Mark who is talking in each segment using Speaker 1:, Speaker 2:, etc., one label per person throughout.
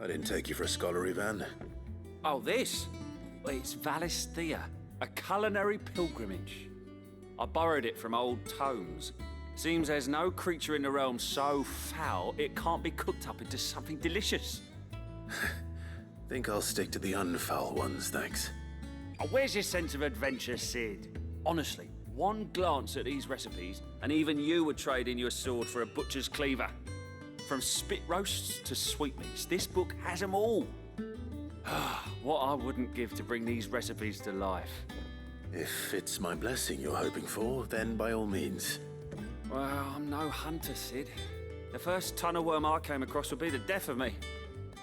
Speaker 1: I didn't take you for a scholarly van.
Speaker 2: Oh, this? Well, it's Valisthea, a culinary pilgrimage. I borrowed it from old tomes. Seems there's no creature in the realm so foul it can't be cooked up into something delicious.
Speaker 1: Think I'll stick to the unfoul ones, thanks.
Speaker 2: Oh, where's your sense of adventure, Sid? Honestly, one glance at these recipes, and even you would trade in your sword for a butcher's cleaver. From spit roasts to sweetmeats, this book has them all. What I wouldn't give to bring these recipes to life.
Speaker 1: If it's my blessing you're hoping for, then by all means.
Speaker 2: Well, I'm no hunter, Sid. The first ton of worm I came across would be the death of me.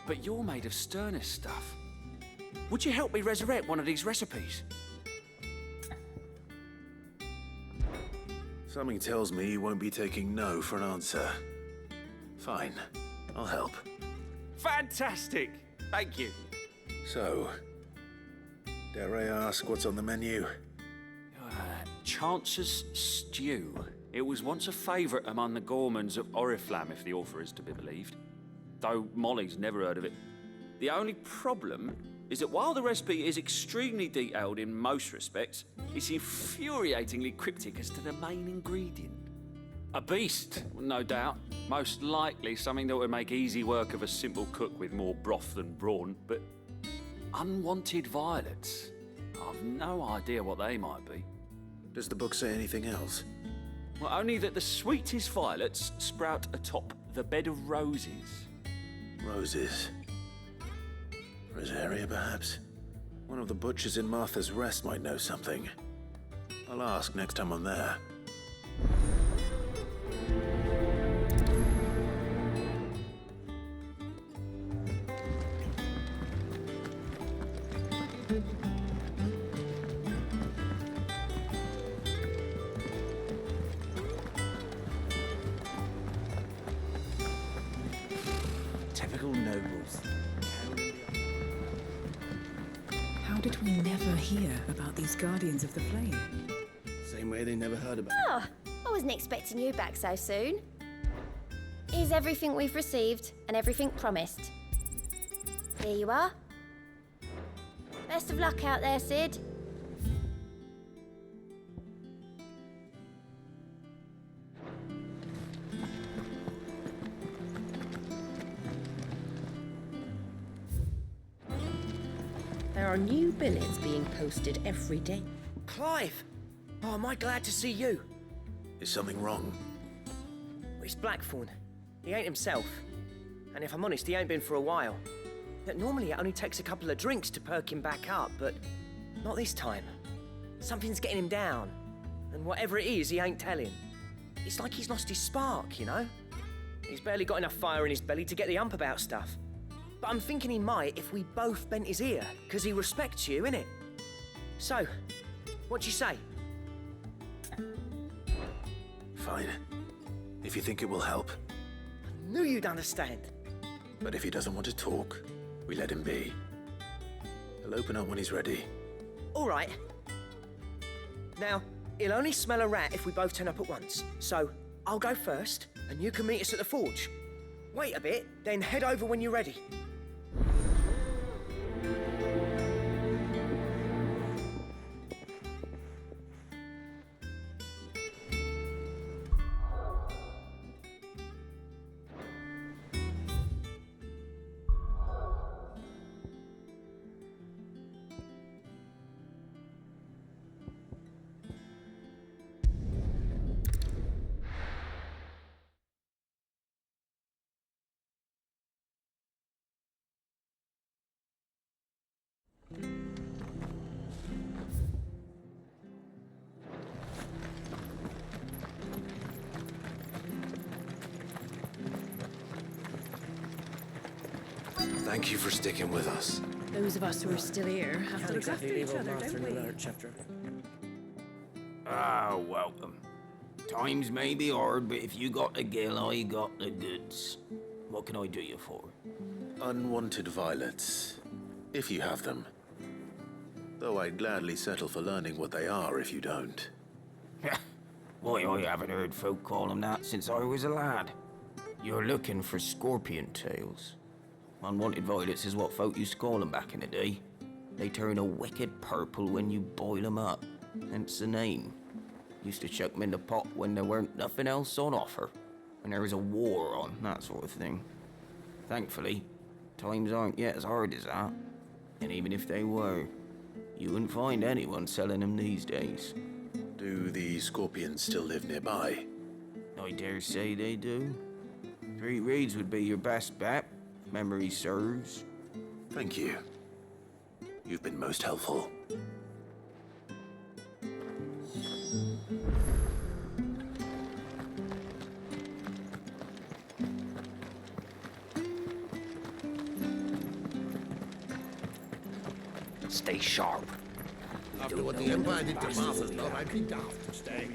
Speaker 2: But you're made of sterner stuff. Would you help me resurrect one of these recipes?
Speaker 1: Something tells me you won't be taking no for an answer. Fine, I'll help.
Speaker 2: Fantastic! Thank you.
Speaker 1: So, dare I ask what's on the menu?
Speaker 2: Chance's Stew. It was once a favourite among the gourmands of Oriflamme, if the author is to be believed. Though Molly's never heard of it. The only problem is that while the recipe is extremely detailed in most respects, it's infuriatingly cryptic as to the main ingredient. A beast, no doubt. Most likely something that would make easy work of a simple cook with more broth than brawn, but unwanted violets. I've no idea what they might be.
Speaker 1: Does the book say anything else?
Speaker 2: Well, only that the sweetest violets sprout atop the bed of roses.
Speaker 1: Roses. Rosaria, perhaps? One of the butchers in Martha's Rest might know something. I'll ask next time I'm there.
Speaker 3: Typical nobles.
Speaker 4: How did we never hear about these Guardians of the Flame?
Speaker 3: Same way they never heard about
Speaker 5: Oh, I wasn't expecting you back so soon. Here's everything we've received and everything promised. Here you are. Best of luck out there, Sid.
Speaker 6: There are new billets being posted every day.
Speaker 7: Clive! Oh, am I glad to see you?
Speaker 1: Is something wrong?
Speaker 7: It's Blackthorn. He ain't himself. And if I'm honest, he ain't been for a while. Yet normally it only takes a couple of drinks to perk him back up, but not this time. Something's getting him down. And whatever it is, he ain't telling. It's like he's lost his spark, you know? He's barely got enough fire in his belly to get the ump about stuff. But I'm thinking he might if we both bent his ear, because he respects you, innit? So, what you say?
Speaker 1: Fine. If you think it will help.
Speaker 7: Knew you'd understand.
Speaker 1: But if he doesn't want to talk, we let him be. He'll open up when he's ready.
Speaker 7: All right. Now, he'll only smell a rat if we both turn up at once. So, I'll go first, and you can meet us at the forge. Wait a bit, then head over when you're ready.
Speaker 1: Thank you for sticking with us.
Speaker 4: Those of us who are still here have to look after each other, don't we?
Speaker 3: chapter.
Speaker 8: Ah, welcome. Times may be hard, but if you got the gill, I got the goods. What can I do you for?
Speaker 1: Unwanted violets, if you have them. Though I'd gladly settle for learning what they are if you don't.
Speaker 8: Why, I haven't heard folk call them that since I was a lad. You're looking for scorpion tails. Unwanted violets is what folk used to call them back in the day. They turn a wicked purple when you boil them up, hence the name. Used to chuck them in the pot when there weren't nothing else on offer, when there was a war on, that sort of thing. Thankfully, times aren't yet as hard as that. And even if they were, you wouldn't find anyone selling them these days.
Speaker 1: Do the scorpions still live nearby?
Speaker 8: I dare say they do. 3 Reeds would be your best bet, if memory serves.
Speaker 1: Thank you. You've been most helpful.
Speaker 7: Stay sharp.
Speaker 9: After what the Empire did to Martha's love, I'd be daft to stay.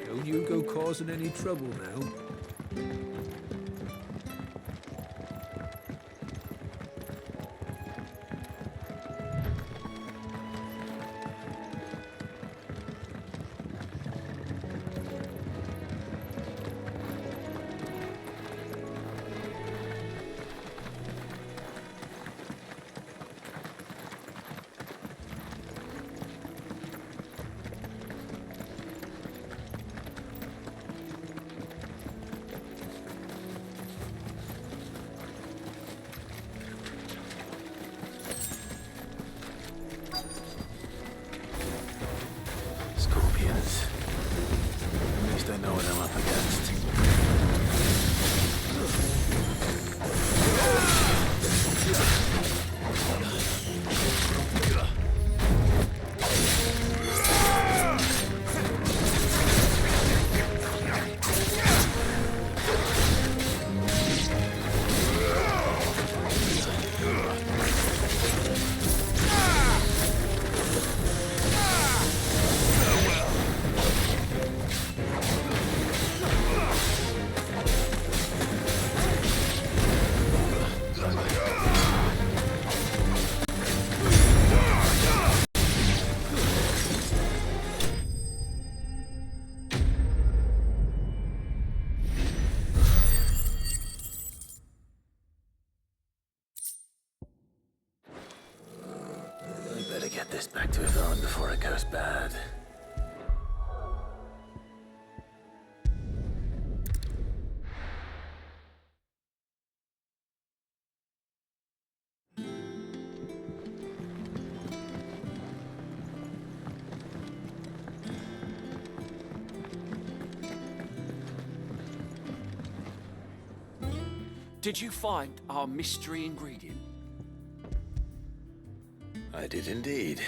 Speaker 9: Don't you go causing any trouble now.
Speaker 1: Scorpions. At least I know what I'm up against. Get this back to Yvonne before it goes bad.
Speaker 2: Did you find our mystery ingredient?
Speaker 1: I did indeed.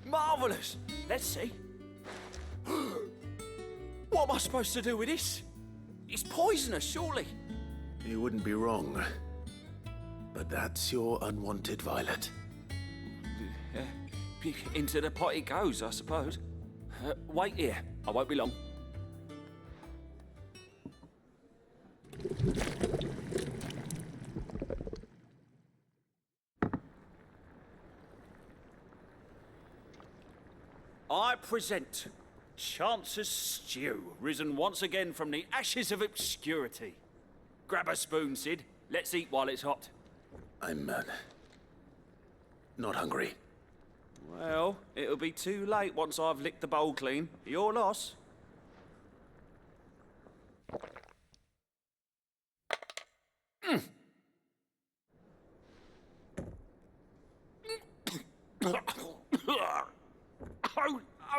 Speaker 2: Marvellous! Let's see. What am I supposed to do with this? It's poisonous, surely.
Speaker 1: You wouldn't be wrong. But that's your unwanted violet.
Speaker 2: Into the pot it goes, I suppose. Wait here. I won't be long. I present Chance's Stew, risen once again from the ashes of obscurity. Grab a spoon, Sid. Let's eat while it's hot.
Speaker 1: I'm, not hungry.
Speaker 2: Well, it'll be too late once I've licked the bowl clean. Your loss.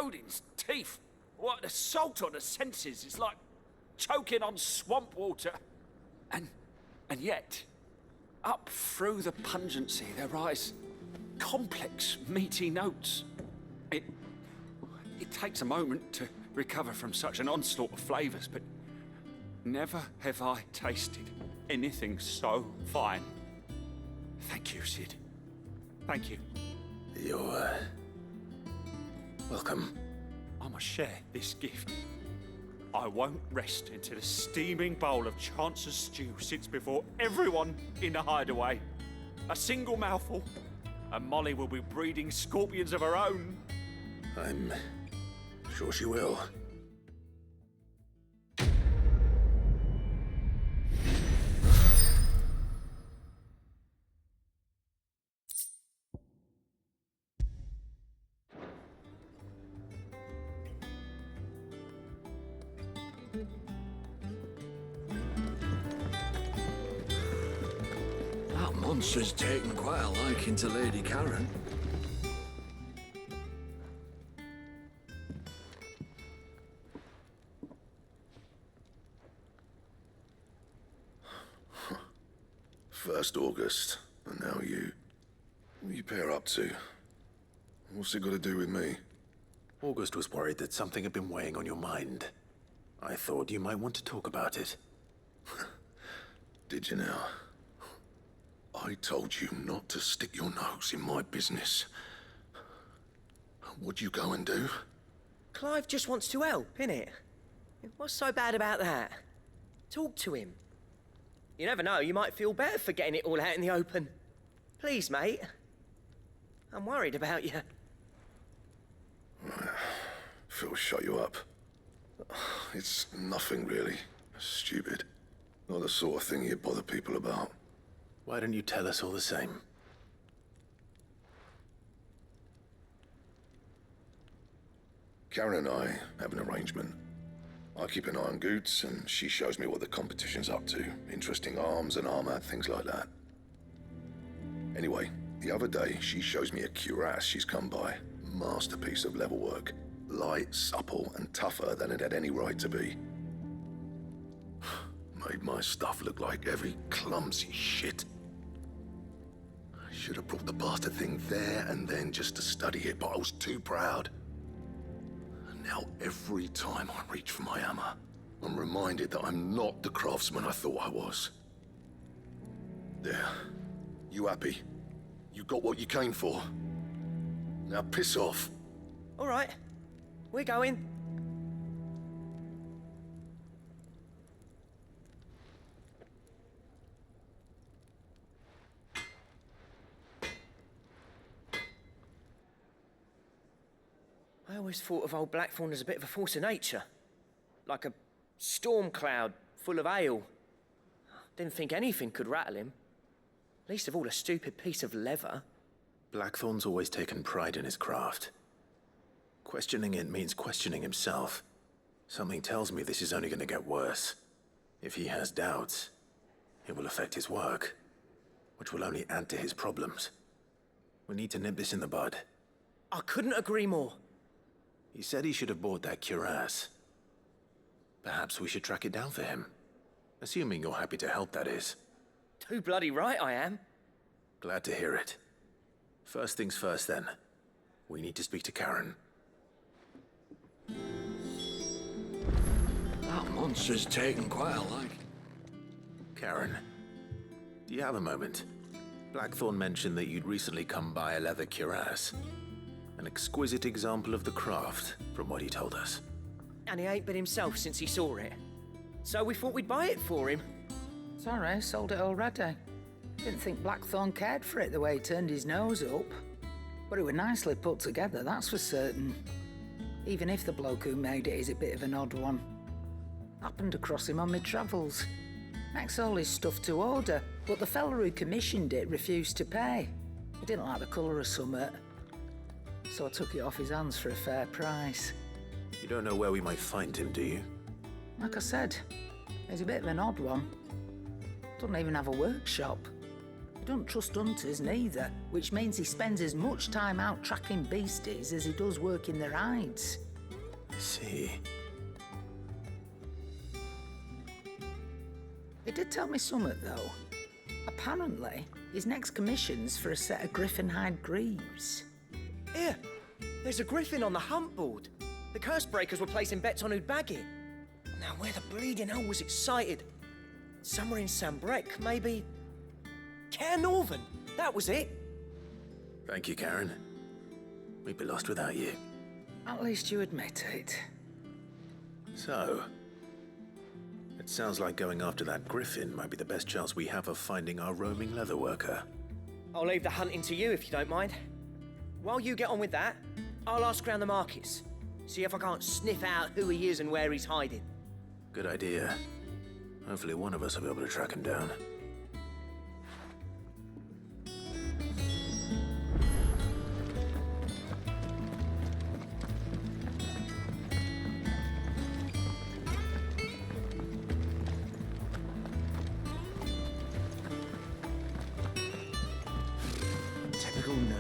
Speaker 2: Odin's teeth. What, the salt on the senses is like choking on swamp water. And yet, up through the pungency there rise complex, meaty notes. It takes a moment to recover from such an onslaught of flavours, but never have I tasted anything so fine. Thank you, Sid. Thank you.
Speaker 1: You're, welcome.
Speaker 2: I must share this gift. I won't rest until a steaming bowl of Chance's Stew sits before everyone in the hideaway. A single mouthful, and Molly will be breeding scorpions of her own.
Speaker 1: I'm sure she will.
Speaker 9: monster's taken quite a liking to Lady Karen.
Speaker 10: First August, and now you. What are you pair up to? What's it got to do with me?
Speaker 1: August was worried that something had been weighing on your mind. I thought you might want to talk about it.
Speaker 10: Did you now? I told you not to stick your nose in my business. What'd you go and do?
Speaker 7: Clive just wants to help, innit? What's so bad about that? Talk to him. You never know, you might feel better for getting it all out in the open. Please, mate. I'm worried about you.
Speaker 10: Phil shut you up. It's nothing really. Stupid. Not the sort of thing you bother people about.
Speaker 1: Why don't you tell us all the same?
Speaker 10: Karen and I have an arrangement. I keep an eye on Goots, and she shows me what the competition's up to. Interesting arms and armor, things like that. Anyway, the other day, she shows me a cuirass she's come by. Masterpiece of level work. Light, supple, and tougher than it had any right to be. Made my stuff look like every clumsy shit. I should have brought the bastard thing there and then just to study it, but I was too proud. And now every time I reach for my hammer, I'm reminded that I'm not the craftsman I thought I was. There. You happy? You got what you came for. Now piss off.
Speaker 7: All right, we're going. I always thought of old Blackthorn as a bit of a force of nature. Like a storm cloud full of ale. Didn't think anything could rattle him. Least of all a stupid piece of leather.
Speaker 1: Blackthorn's always taken pride in his craft. Questioning it means questioning himself. Something tells me this is only going to get worse. If he has doubts, it will affect his work, which will only add to his problems. We need to nip this in the bud.
Speaker 7: I couldn't agree more.
Speaker 1: He said he should have bought that cuirass. Perhaps we should track it down for him. Assuming you're happy to help, that is.
Speaker 7: Too bloody right I am.
Speaker 1: Glad to hear it. First things first, then. We need to speak to Karen.
Speaker 9: That monster's taken quite a liking.
Speaker 1: Karen, do you have a moment? Blackthorn mentioned that you'd recently come by a leather cuirass. An exquisite example of the craft, from what he told us.
Speaker 7: And he ain't been himself since he saw it. So we thought we'd buy it for him.
Speaker 11: Sorry, sold it already. Didn't think Blackthorn cared for it the way he turned his nose up. But it was nicely put together, that's for certain. Even if the bloke who made it is a bit of an odd one. Happened across him on my travels. Makes all his stuff to order, but the fella who commissioned it refused to pay. He didn't like the colour of summit. So I took it off his hands for a fair price.
Speaker 1: You don't know where we might find him, do you?
Speaker 11: Like I said, he's a bit of an odd one. Doesn't even have a workshop. He don't trust hunters neither, which means he spends as much time out tracking beasties as he does working their hides.
Speaker 1: I see.
Speaker 11: He did tell me something, though. Apparently, his next commission's for a set of griffin hide greaves.
Speaker 7: Here, there's a griffin on the hunt board. The curse breakers were placing bets on who'd bag it. Now, where the bleeding hell was it sighted? Somewhere in Sambrec, maybe... Caernarvon, that was it.
Speaker 1: Thank you, Karen. We'd be lost without you.
Speaker 11: At least you admit it.
Speaker 1: So, it sounds like going after that griffin might be the best chance we have of finding our roaming leatherworker.
Speaker 7: I'll leave the hunting to you if you don't mind. While you get on with that, I'll ask around the markets. See if I can't sniff out who he is and where he's hiding.
Speaker 1: Good idea. Hopefully one of us will be able to track him down.
Speaker 3: Typical nobles.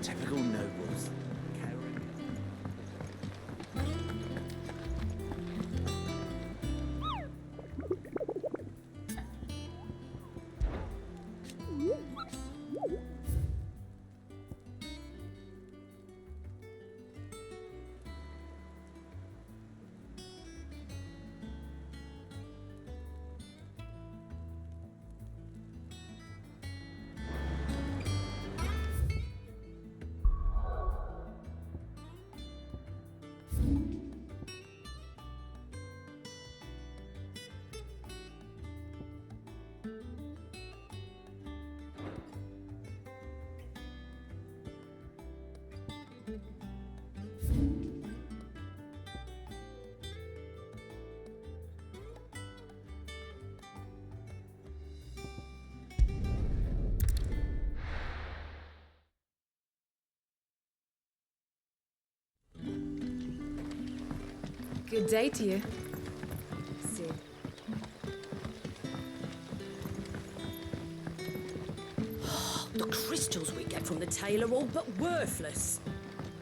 Speaker 3: Typical nobles.
Speaker 4: Good day to you. See.
Speaker 6: The crystals we get from the tail are all but worthless.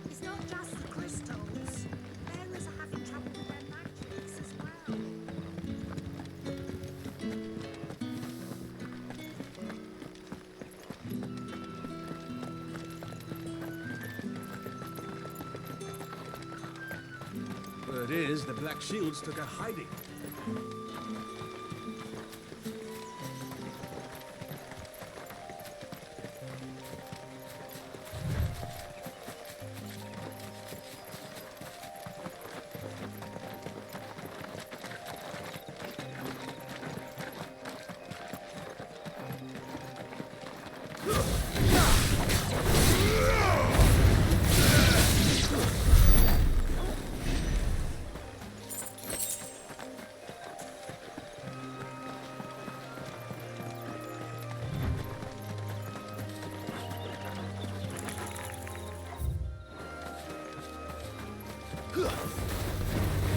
Speaker 12: It's not just the crystals. Bearers are having trouble with their magics as well.
Speaker 9: Word is, the Black Shields took a hiding.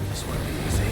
Speaker 1: This won't be easy.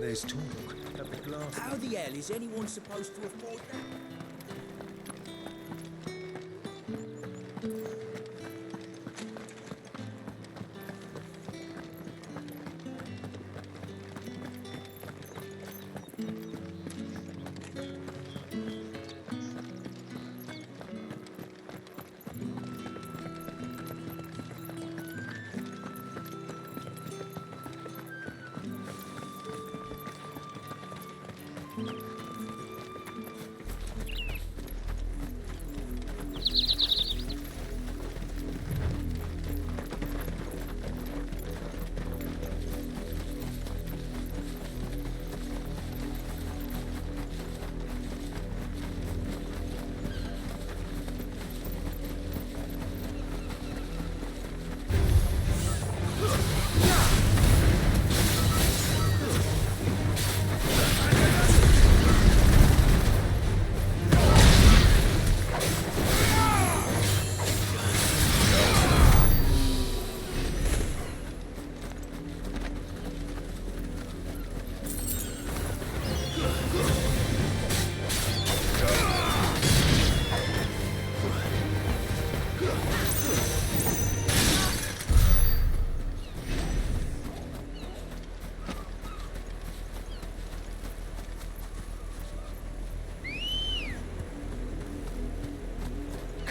Speaker 9: There's talk of the glass.
Speaker 3: How the hell is anyone supposed to afford that?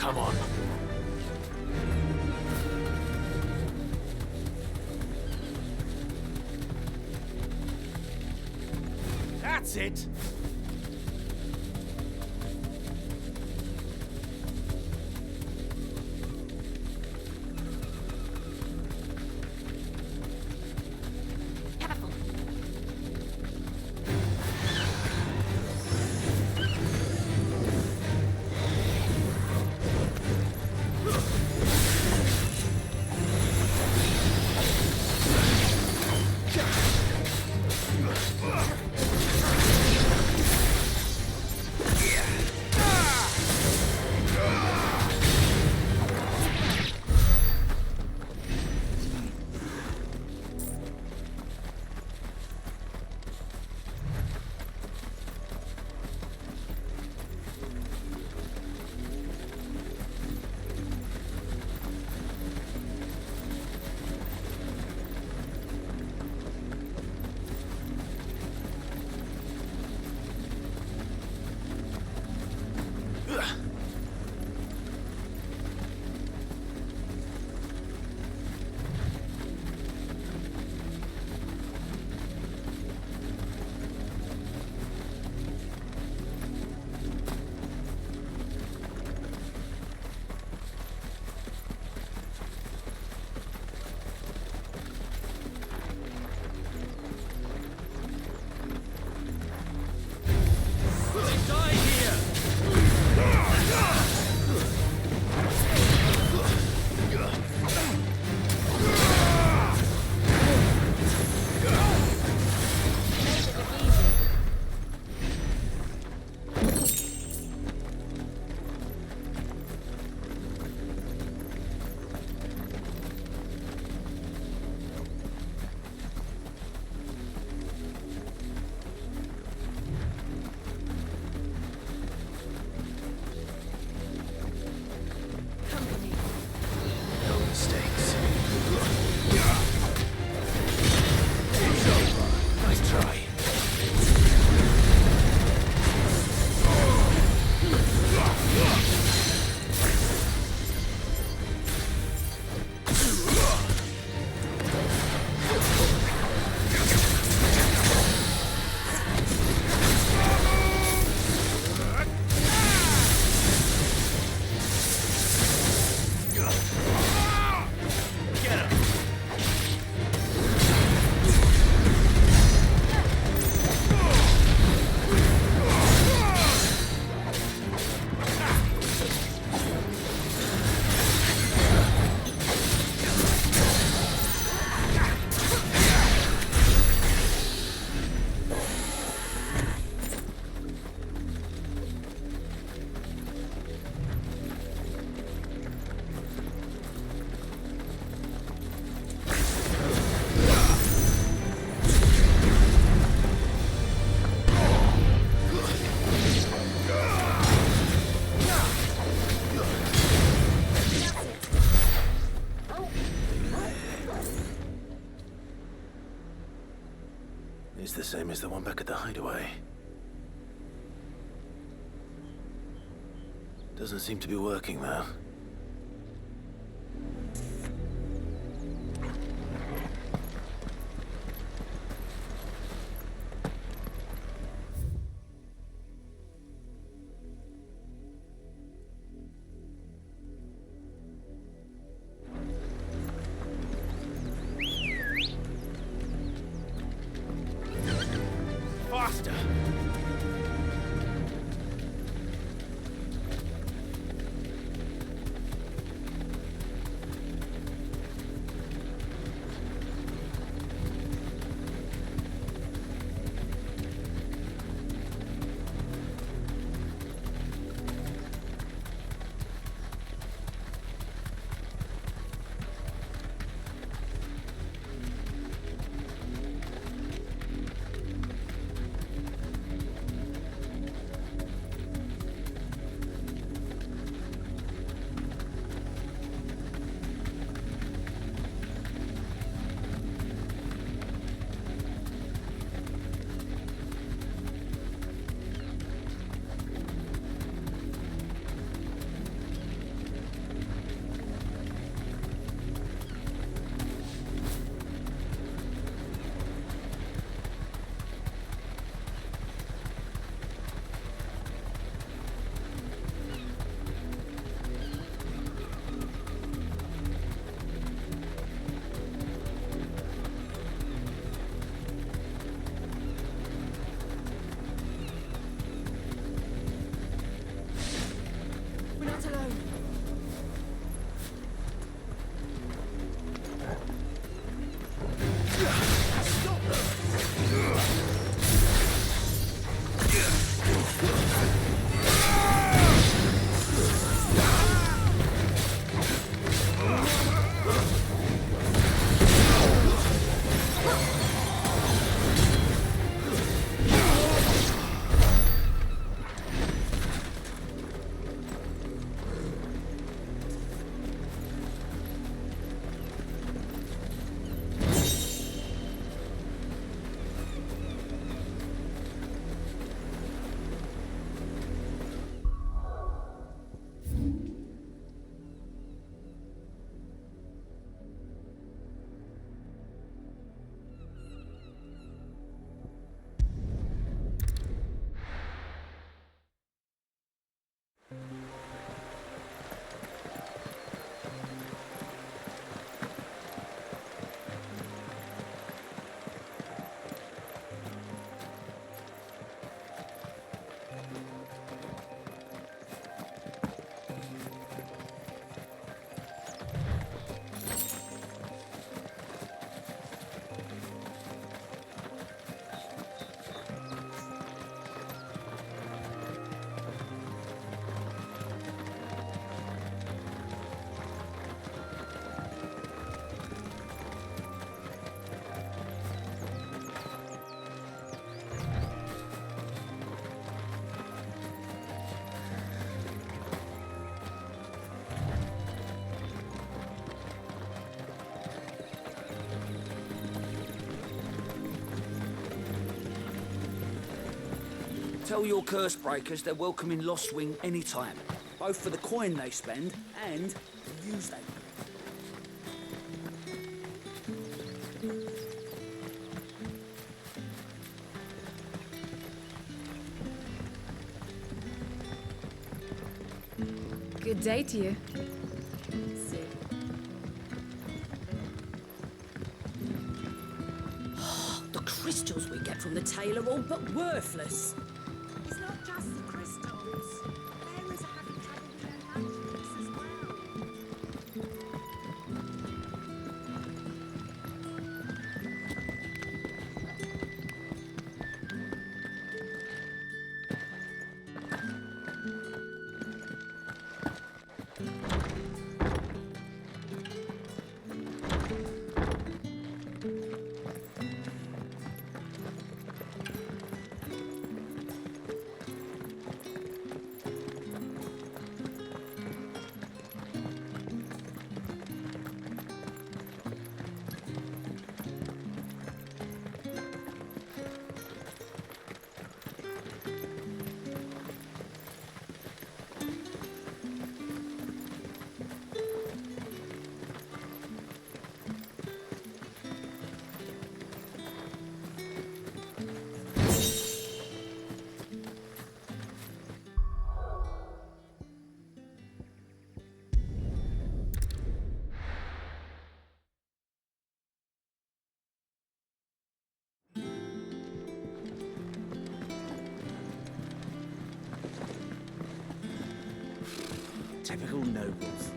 Speaker 1: Come on.
Speaker 2: That's it!
Speaker 1: is the one back at the hideaway. Doesn't seem to be working, though.
Speaker 2: Faster!
Speaker 3: We're not alone. Tell your curse breakers they're welcome in Lost Wing anytime, both for the coin they spend and the use they
Speaker 4: Good day to you.
Speaker 6: The crystals we get from the tailor all but worthless.
Speaker 12: It's not just the crystals. Bearers are having trouble with their magics as well.
Speaker 13: Typical nobles.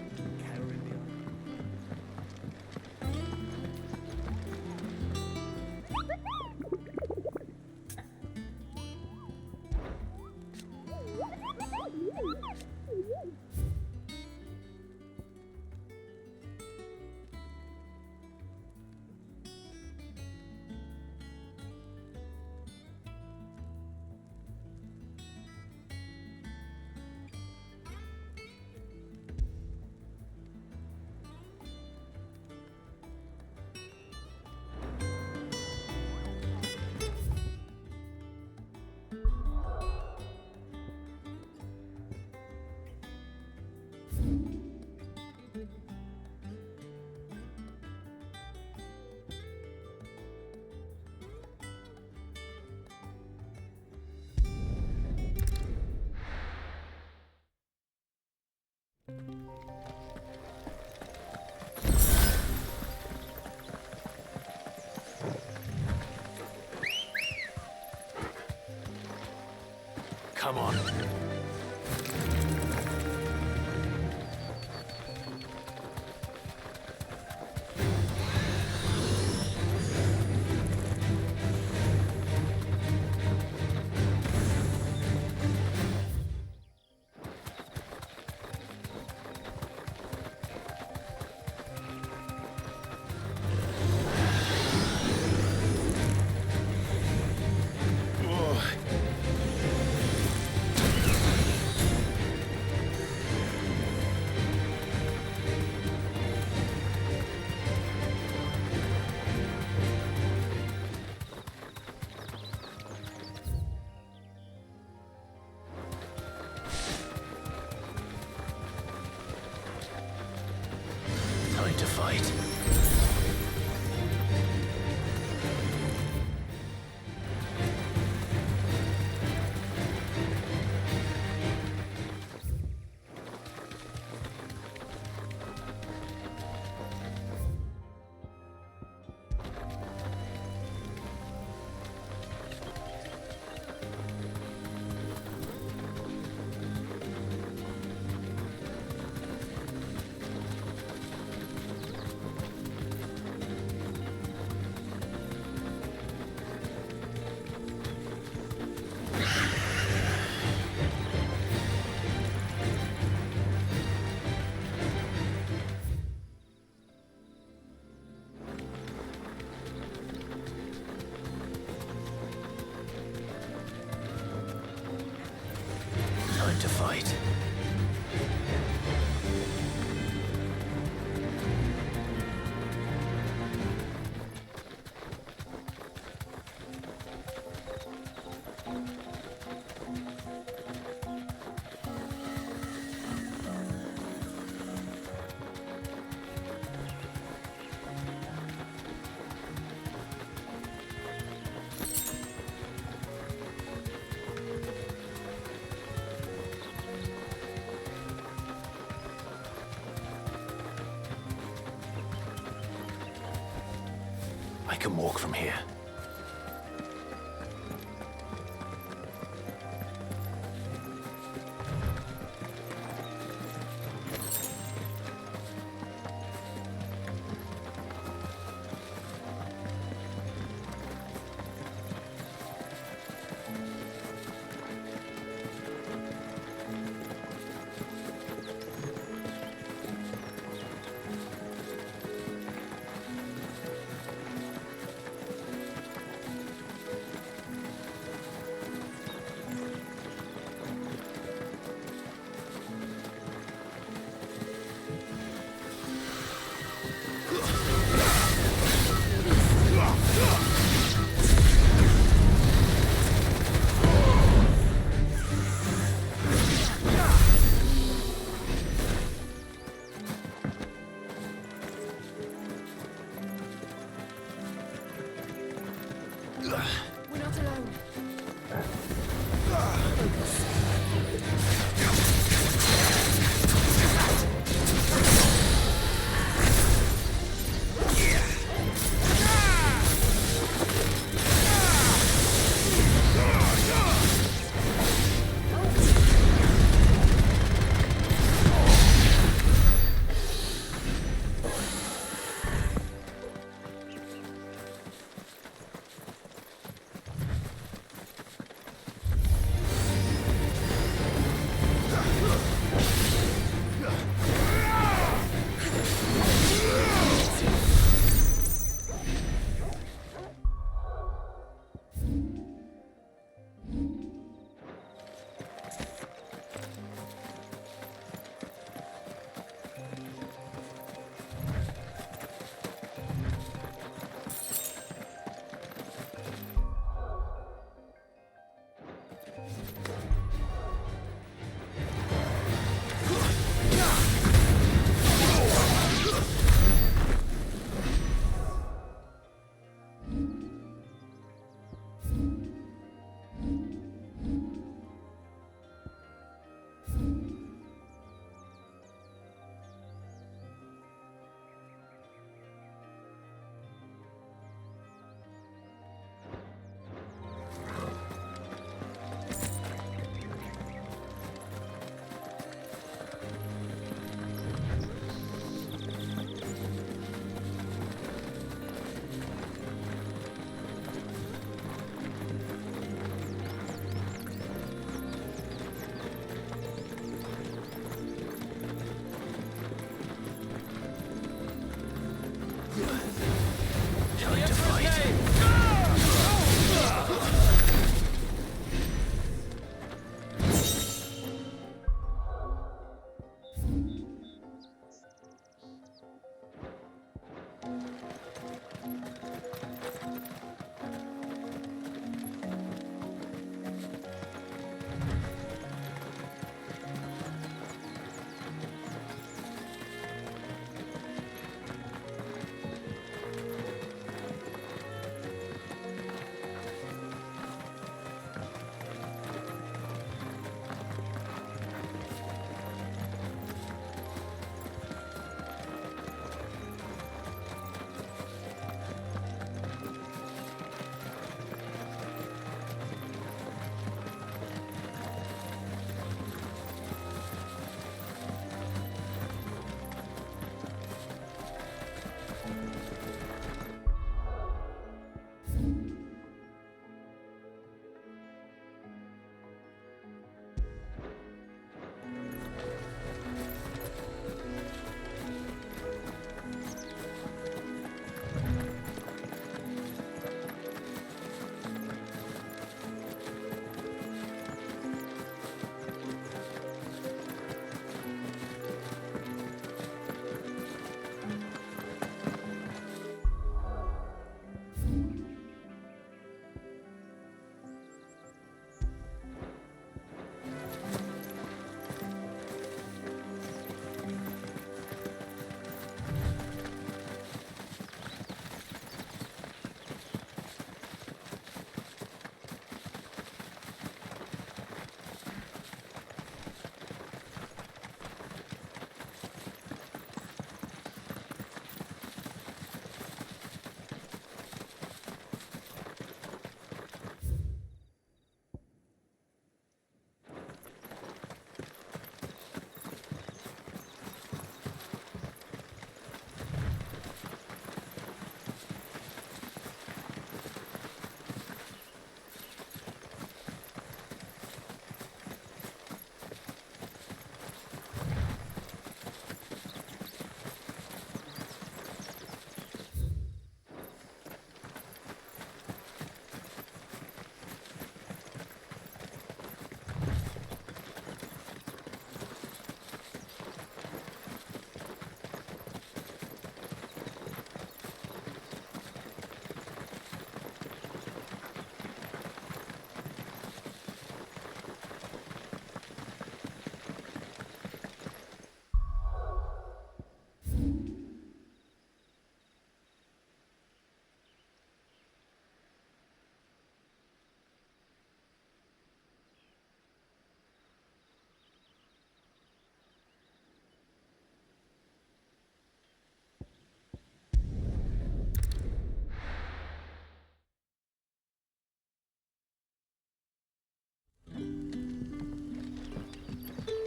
Speaker 1: Come on. Time to fight. Time to fight. I can walk from here.
Speaker 12: We're not alone.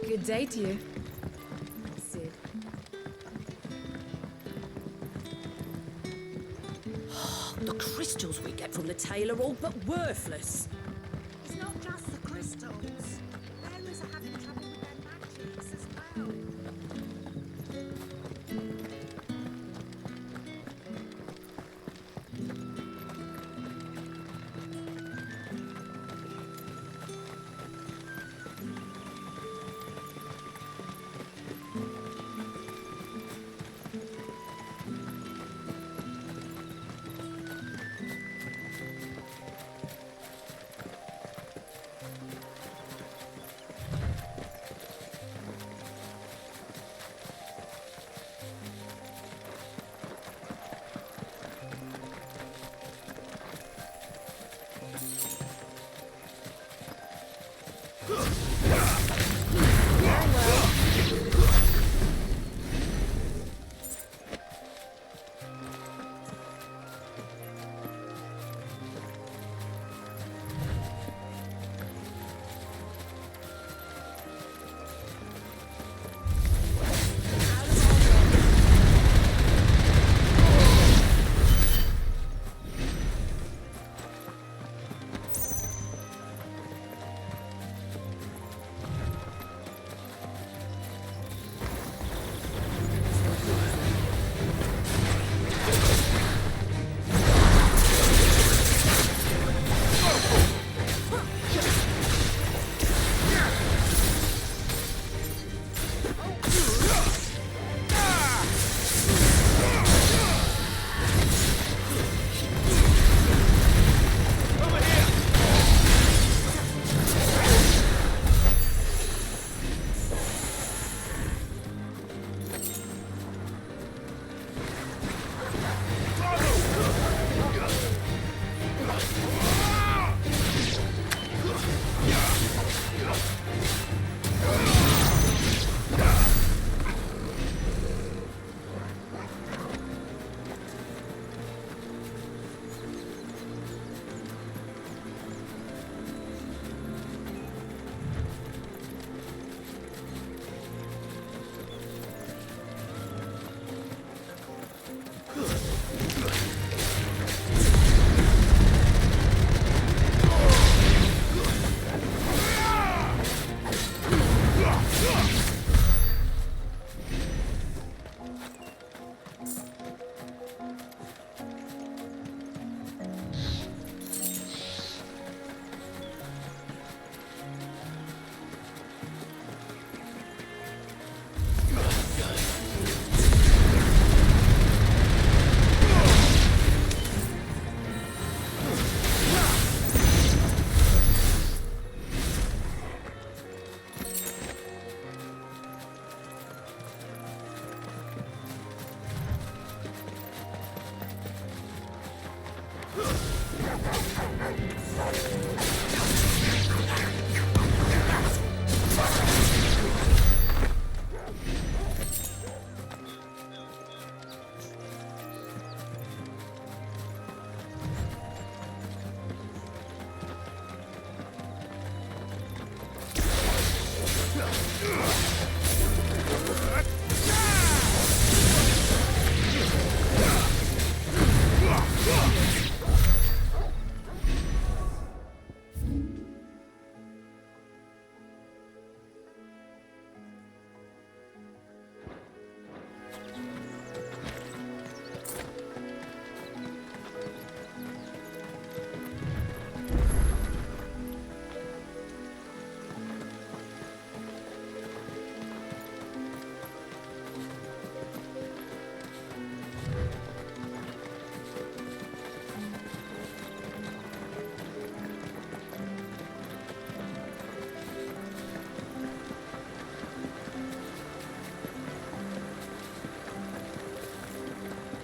Speaker 4: Good day to you, Sid.
Speaker 6: The crystals we get from the tail are all but worthless.
Speaker 12: It's not just the crystals. Bearers are having trouble with their magics as well.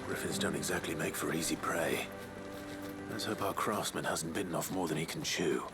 Speaker 1: Griffins don't exactly make for easy prey. Let's hope our craftsman hasn't bitten off more than he can chew.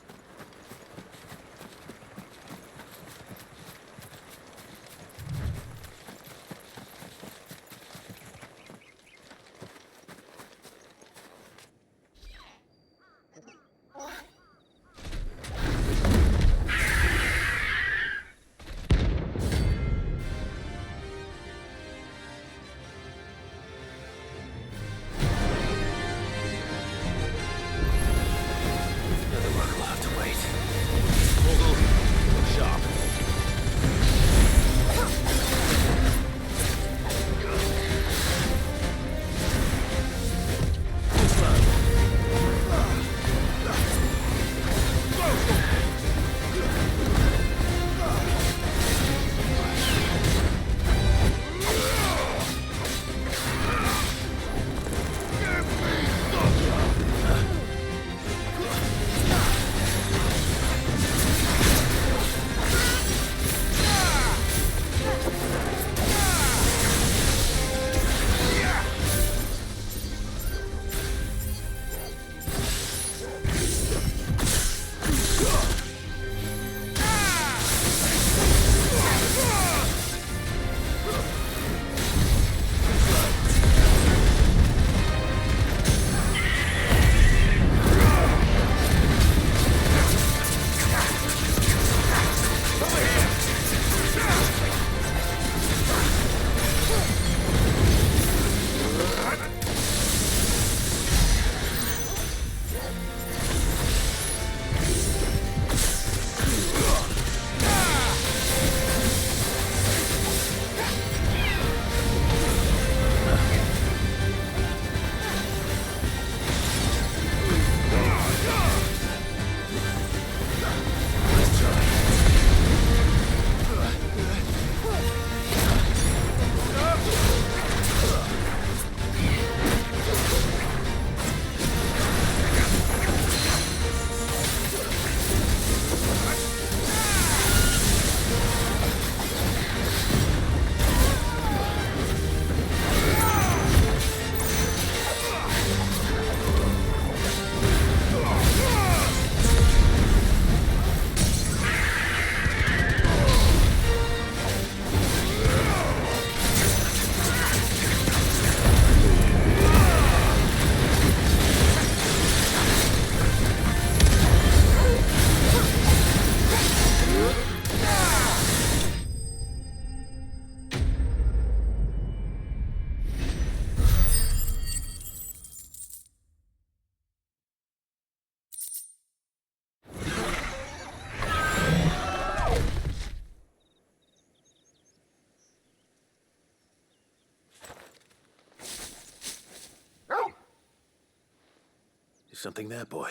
Speaker 1: Something there, boy.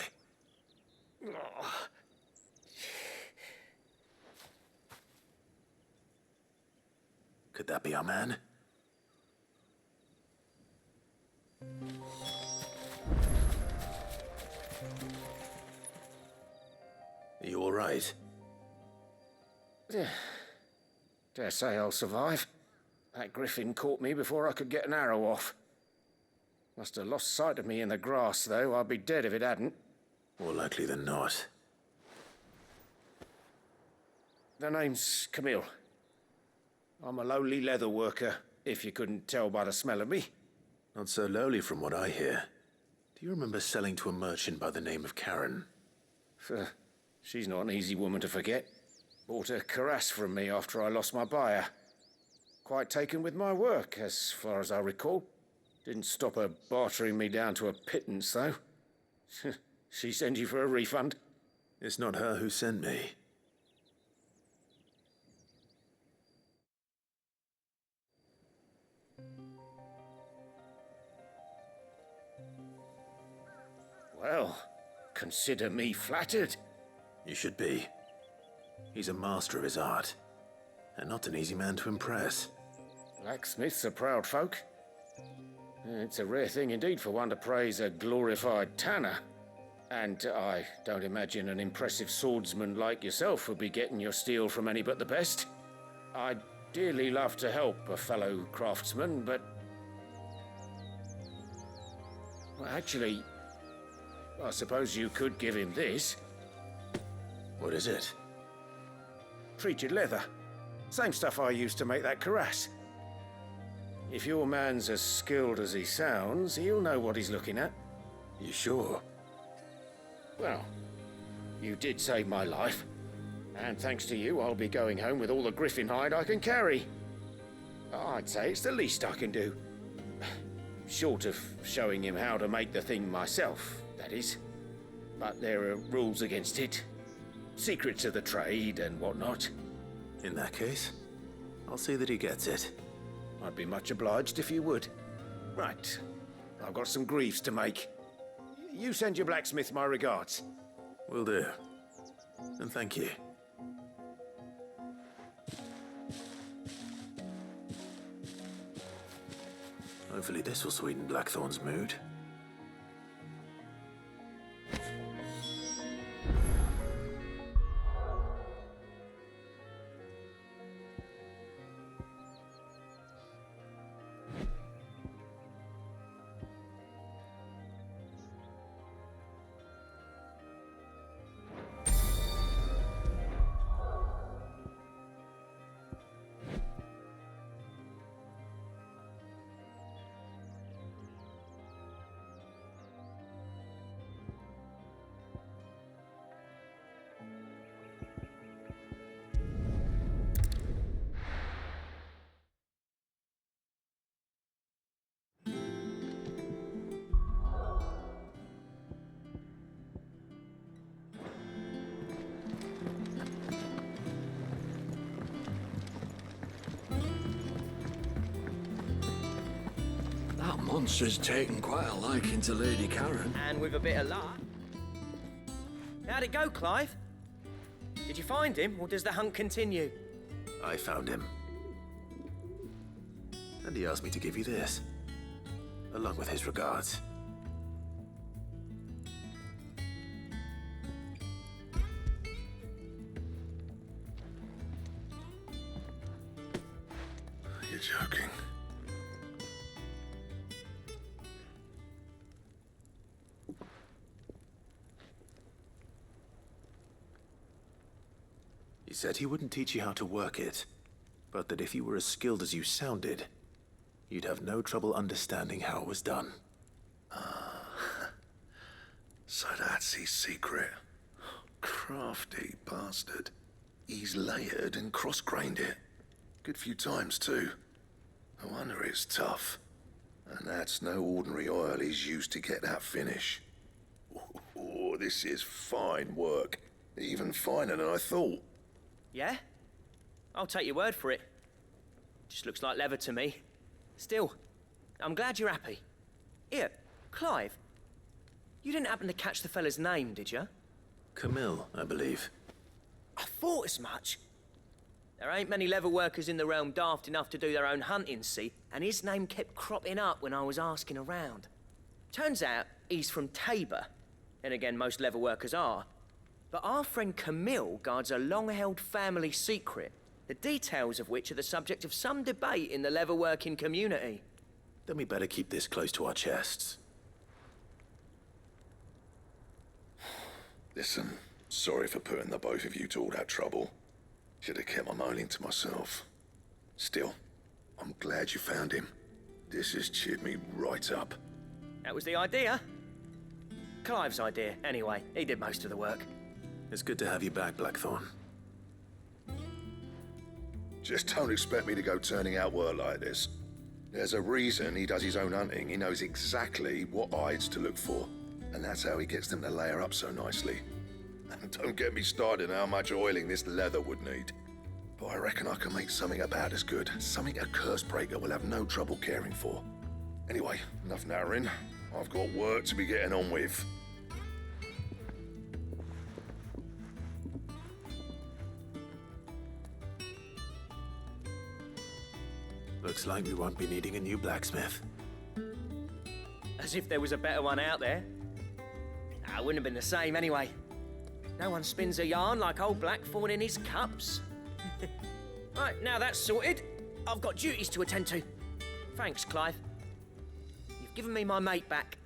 Speaker 1: Could that be our man? Are you all right?
Speaker 13: Dare say I'll survive. That griffin caught me before I could get an arrow off. Must have lost sight of me in the grass, though. I'd be dead if it hadn't.
Speaker 1: More likely than not.
Speaker 13: The name's Camille. I'm a lowly leather worker, if you couldn't tell by the smell of me.
Speaker 1: Not so lowly from what I hear. Do you remember selling to a merchant by the name of Karen?
Speaker 13: She's not an easy woman to forget. Bought a cuirass from me after I lost my buyer. Quite taken with my work, as far as I recall. Didn't stop her bartering me down to a pittance, though. She sent you for a refund?
Speaker 1: It's not her who sent me.
Speaker 13: Well, consider me flattered.
Speaker 1: You should be. He's a master of his art, and not an easy man to impress.
Speaker 13: Blacksmiths are proud folk. It's a rare thing indeed for one to praise a glorified tanner. And I don't imagine an impressive swordsman like yourself would be getting your steel from any but the best. I'd dearly love to help a fellow craftsman, but... Well, actually, I suppose you could give him this.
Speaker 1: What is it?
Speaker 13: Treated leather. Same stuff I used to make that cuirass. If your man's as skilled as he sounds, he'll know what he's looking at.
Speaker 1: You sure?
Speaker 13: Well, you did save my life. And thanks to you, I'll be going home with all the griffin hide I can carry. I'd say it's the least I can do. Short of showing him how to make the thing myself, that is. But there are rules against it. Secrets of the trade and whatnot.
Speaker 1: In that case, I'll see that he gets it.
Speaker 13: I'd be much obliged if you would. Right. I've got some greaves to make. You send your blacksmith my regards.
Speaker 1: Will do. And thank you. Hopefully this will sweeten Blackthorn's mood.
Speaker 9: Monster's taken quite a liking to Lady Karen.
Speaker 7: And with a bit of luck. How'd it go, Clive? Did you find him, or does the hunt continue?
Speaker 1: I found him. And he asked me to give you this, along with his regards.
Speaker 10: You're joking.
Speaker 1: He said he wouldn't teach you how to work it, but that if you were as skilled as you sounded, you'd have no trouble understanding how it was done.
Speaker 10: So that's his secret. Crafty bastard. He's layered and cross-grained it. Good few times, too. No wonder it's tough. And that's no ordinary oil he's used to get that finish. Oh, this is fine work. Even finer than I thought.
Speaker 7: Yeah? I'll take your word for it. Just looks like leather to me. Still, I'm glad you're happy. Here, Clive. You didn't happen to catch the fella's name, did you?
Speaker 1: Camille, I believe.
Speaker 7: I thought as much. There ain't many leather workers in the realm daft enough to do their own hunting, see? And his name kept cropping up when I was asking around. Turns out he's from Tabor. And again, most leather workers are. But our friend Camille guards a long-held family secret, the details of which are the subject of some debate in the leather-working community.
Speaker 1: Then we better keep this close to our chests.
Speaker 10: Listen, sorry for putting the both of you to all that trouble. Should have kept my moaning to myself. Still, I'm glad you found him. This has cheered me right up.
Speaker 7: That was the idea. Clive's idea, anyway. He did most of the work.
Speaker 1: It's good to have you back, Blackthorn.
Speaker 10: Just don't expect me to go turning out work like this. There's a reason he does his own hunting. He knows exactly what hides to look for. And that's how he gets them to layer up so nicely. And don't get me started on how much oiling this leather would need. But I reckon I can make something about as good. Something a Cursebreaker will have no trouble caring for. Anyway, enough narrowing. I've got work to be getting on with.
Speaker 1: Looks like we won't be needing a new blacksmith.
Speaker 7: As if there was a better one out there. It wouldn't have been the same anyway. No one spins a yarn like old Blackthorn in his cups. Right, now that's sorted, I've got duties to attend to. Thanks, Clive. You've given me my mate back.